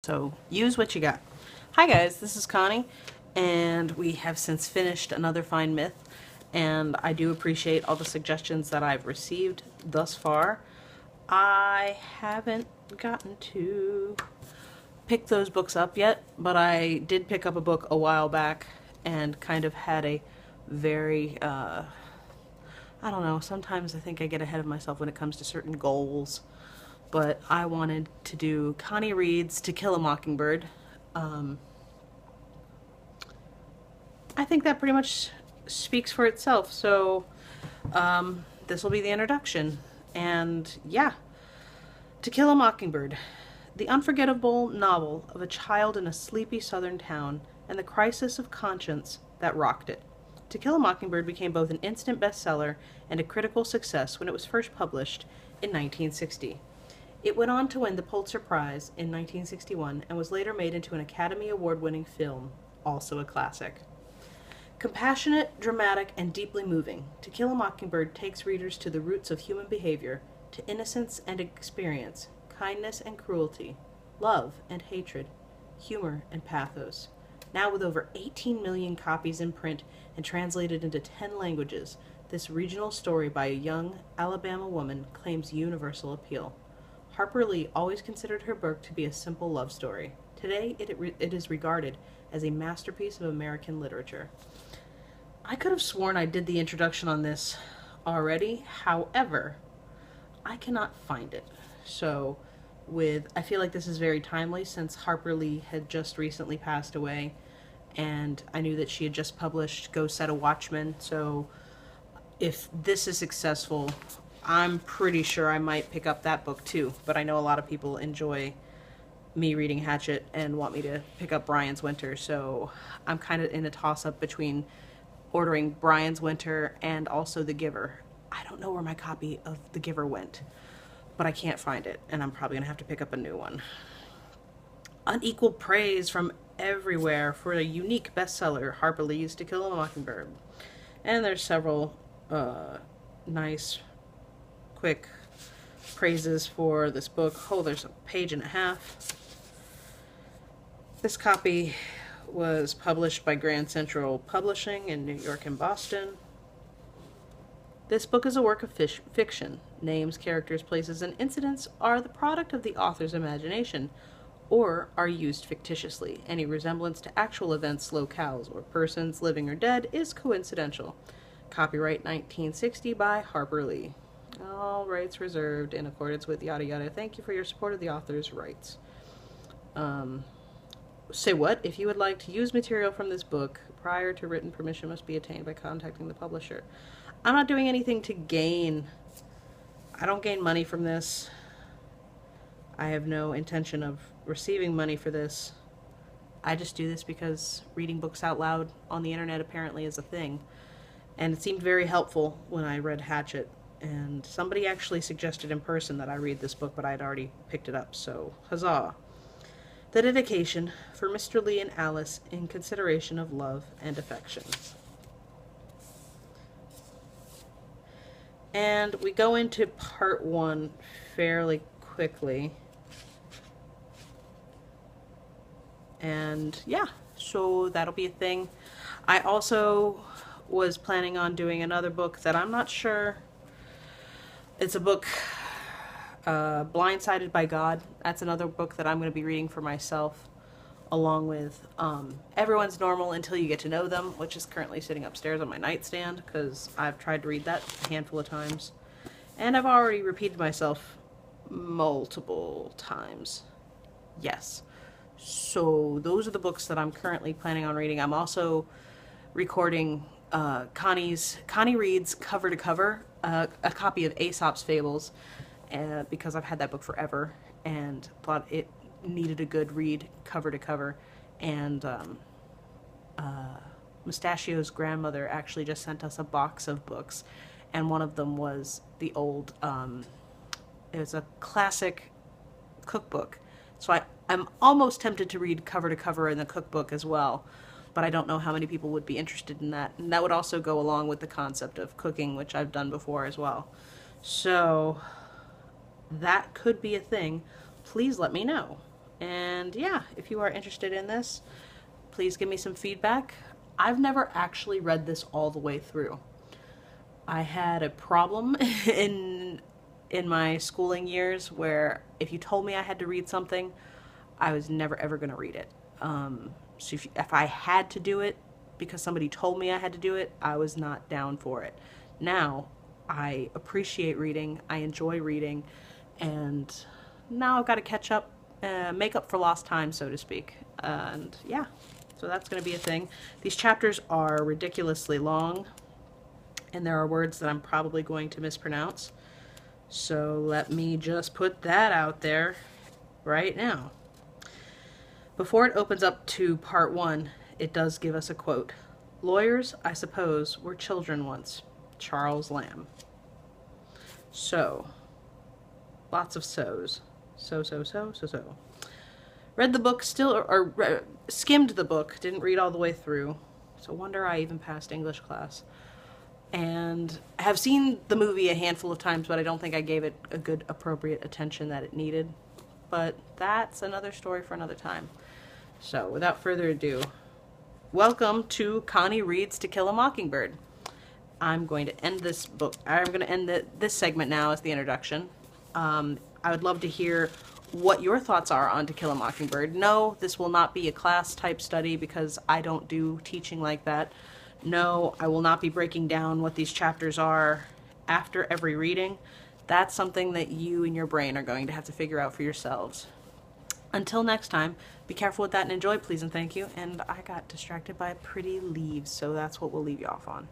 So use what you got. Hi guys, this is Connie, and we have since finished another fine myth, and I do appreciate all the suggestions that I've received thus far. I haven't gotten to pick those books up yet, but I did pick up a book a while back and kind of had a very, I don't know, sometimes I think I get ahead of myself when it comes to certain goals, but I wanted to do Connie Reed's To Kill a Mockingbird. Um, I think that pretty much speaks for itself, so this will be the introduction. And yeah, To Kill a Mockingbird, the unforgettable novel of a child in a sleepy southern town and the crisis of conscience that rocked it. To Kill a Mockingbird became both an instant bestseller and a critical success when it was first published in 1960. It went on to win the Pulitzer Prize in 1961 and was later made into an Academy Award-winning film, also a classic. Compassionate, dramatic, and deeply moving, To Kill a Mockingbird takes readers to the roots of human behavior, to innocence and experience, kindness and cruelty, love and hatred, humor and pathos. Now with over 18 million copies in print and translated into 10 languages, this regional story by a young Alabama woman claims universal appeal. Harper Lee always considered her book to be a simple love story. Today, it is regarded as a masterpiece of American literature. I could have sworn I did the introduction on this already. However, I cannot find it. So, I feel like this is very timely since Harper Lee had just recently passed away, and I knew that she had just published Go Set a Watchman. So, if this is successful, I'm pretty sure I might pick up that book too. But I know a lot of people enjoy me reading Hatchet and want me to pick up Brian's Winter, so I'm kind of in a toss-up between ordering Brian's Winter and also The Giver. I don't know where my copy of The Giver went, but I can't find it, and I'm probably going to have to pick up a new one. Unequal praise from everywhere for a unique bestseller, Harper Lee's To Kill a Mockingbird. And there's several nice, quick praises for this book. Oh, there's a page and a half. This copy was published by Grand Central Publishing in New York and Boston. This book is a work of fiction. Names, characters, places, and incidents are the product of the author's imagination or are used fictitiously. Any resemblance to actual events, locales, or persons, living or dead, is coincidental. Copyright 1960 by Harper Lee. All rights reserved in accordance with yada yada. Thank you for your support of the author's rights. Say what? If you would like to use material from this book, prior to written permission must be attained by contacting the publisher. I'm not doing anything to gain. I don't gain money from this. I have no intention of receiving money for this. I just do this because reading books out loud on the internet apparently is a thing. And it seemed very helpful when I read Hatchet. And somebody actually suggested in person that I read this book, but I had already picked it up, so huzzah. The dedication for Mr. Lee and Alice in consideration of love and affection. And we go into part one fairly quickly. And yeah, so that'll be a thing. I also was planning on doing another book that I'm not sure. It's a book, Blindsided by God. That's another book that I'm going to be reading for myself, along with Everyone's Normal Until You Get to Know Them, which is currently sitting upstairs on my nightstand because I've tried to read that a handful of times. And I've already repeated myself multiple times. Yes. So those are the books that I'm currently planning on reading. I'm also recording Connie Reed's Cover to Cover, a copy of Aesop's Fables, because I've had that book forever and thought it needed a good read cover to cover. And Mustachio's grandmother actually just sent us a box of books, and one of them was the old, it was a classic cookbook. So I'm almost tempted to read cover to cover in the cookbook as well, but I don't know how many people would be interested in that. And that would also go along with the concept of cooking, which I've done before as well. So that could be a thing. Please let me know. And yeah, if you are interested in this, please give me some feedback. I've never actually read this all the way through. I had a problem in my schooling years where if you told me I had to read something, I was never ever going to read it. So if I had to do it because somebody told me I had to do it, I was not down for it. Now, I appreciate reading, I enjoy reading, and now I've got to catch up, make up for lost time, so to speak. And yeah, so that's going to be a thing. These chapters are ridiculously long, and there are words that I'm probably going to mispronounce. So let me just put that out there right now. Before it opens up to part 1, it does give us a quote. "Lawyers, I suppose, were children once." Charles Lamb. So, lots of so's. So. Read the book still, or skimmed the book, didn't read all the way through. So wonder I even passed English class. And have seen the movie a handful of times, but I don't think I gave it a good, appropriate attention that it needed. But that's another story for another time. So, without further ado, welcome to Connie Reads To Kill a Mockingbird. I'm going to end this book. I'm going to end this segment now as the introduction. I would love to hear what your thoughts are on To Kill a Mockingbird. No, this will not be a class type study because I don't do teaching like that. No, I will not be breaking down what these chapters are after every reading. That's something that you and your brain are going to have to figure out for yourselves. Until next time, be careful with that and enjoy, please and thank you. And I got distracted by pretty leaves, so that's what we'll leave you off on.